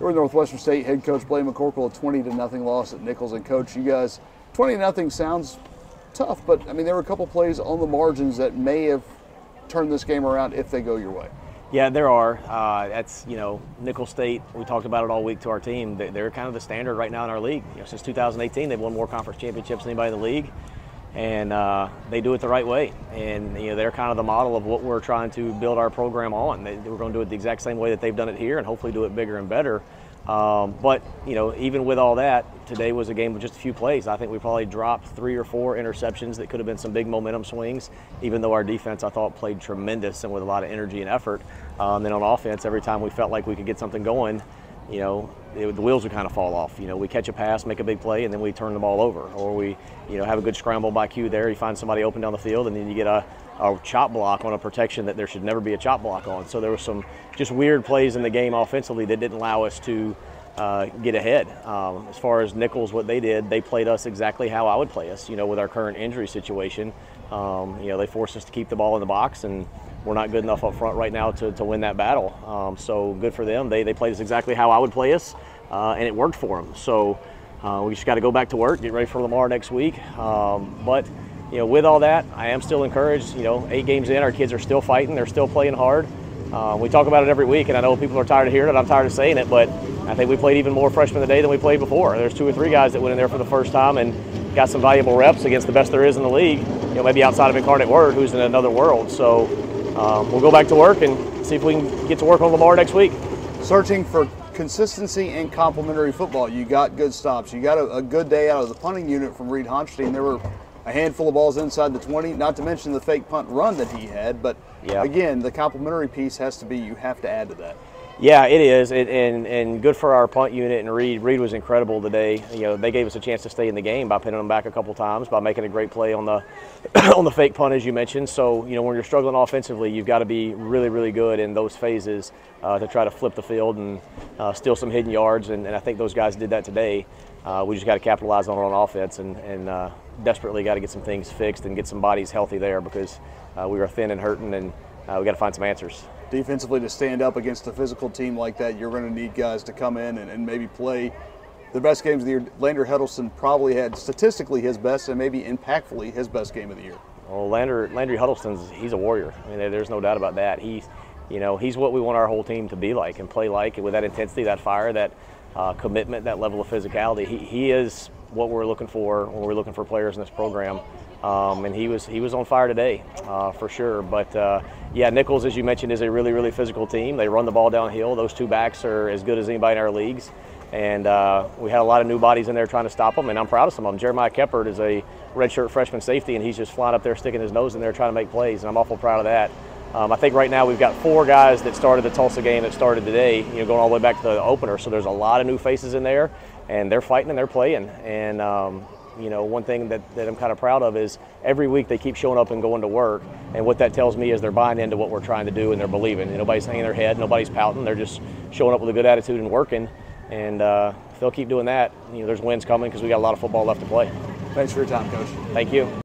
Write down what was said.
You're Northwestern State head coach Blaine McCorkle, a 20-0 loss at Nicholls. And coach, you guys, 20-0 sounds tough, but I mean there were a couple plays on the margins that may have turned this game around if they go your way. Yeah, there are. That's, Nicholls State, we talked about it all week to our team. They're kind of the standard right now in our league. Since 2018, they've won more conference championships than anybody in the league, and they do it the right way. And they're kind of the model of what we're trying to build our program on. We're going to do it the exact same way that they've done it here, and hopefully do it bigger and better. But even with all that, today was a game with just a few plays. I think we probably dropped 3 or 4 interceptions that could have been some big momentum swings, even though our defense, I thought, played tremendous and with a lot of energy and effort. Then on offense, every time we felt like we could get something going, the wheels would kind of fall off. We catch a pass, make a big play, and then we turn the ball over. Or we have a good scramble by Q there, you find somebody open down the field, and then you get a chop block on a protection that there should never be a chop block on. So there were some just weird plays in the game offensively that didn't allow us to get ahead. As far as Nicholls, what they did, they played us exactly how I would play us, with our current injury situation. They forced us to keep the ball in the box, and we're not good enough up front right now to win that battle. So good for them. They played us exactly how I would play us, and it worked for them. So we just got to go back to work, get ready for Lamar next week. But with all that, I am still encouraged. 8 games in, our kids are still fighting. They're still playing hard. We talk about it every week, and I know people are tired of hearing it. I'm tired of saying it, but I think we played even more freshmen today than we played before. There's 2 or 3 guys that went in there for the first time and got some valuable reps against the best there is in the league, maybe outside of Incarnate Word, who's in another world. So we'll go back to work and see if we can get to work on Lamar next week. Searching for consistency and complementary football. You got good stops. You got a good day out of the punting unit from Reed Honstein. There were a handful of balls inside the 20, not to mention the fake punt run that he had. But again, the complementary piece has to be, you have to add to that. Yeah, it is, and good for our punt unit and Reed. Reed was incredible today. They gave us a chance to stay in the game by pinning them back a couple times, by making a great play on the on the fake punt, as you mentioned. So when you're struggling offensively, you've got to be really, really good in those phases to try to flip the field and steal some hidden yards. And I think those guys did that today. We just got to capitalize on it on offense, and desperately got to get some things fixed and get some bodies healthy there, because we are thin and hurting, and we got to find some answers. Defensively, to stand up against a physical team like that, you're going to need guys to come in and maybe play the best games of the year. Landry Huddleston probably had statistically his best and maybe impactfully his best game of the year. Well, Landry Huddleston's a warrior. I mean, there's no doubt about that. He's what we want our whole team to be like and play like, and with that intensity, that fire, that commitment, that level of physicality. He is what we're looking for when we're looking for players in this program. And he was on fire today, for sure. But yeah, Nicholls, as you mentioned, is a really, really physical team. They run the ball downhill. Those 2 backs are as good as anybody in our leagues. And we had a lot of new bodies in there trying to stop them, and I'm proud of some of them. Jeremiah Keppert is a redshirt freshman safety, and he's just flying up there, sticking his nose in there, trying to make plays, and I'm awful proud of that. I think right now we've got 4 guys that started the Tulsa game that started today, going all the way back to the opener. So there's a lot of new faces in there, and they're fighting and they're playing. And one thing that I'm kind of proud of is every week they keep showing up and going to work, and what that tells me is they're buying into what we're trying to do, and they're believing. Nobody's hanging their head, nobody's pouting, they're just showing up with a good attitude and working. And if they'll keep doing that, there's wins coming, because we got a lot of football left to play. Thanks for your time, Coach. Thank you.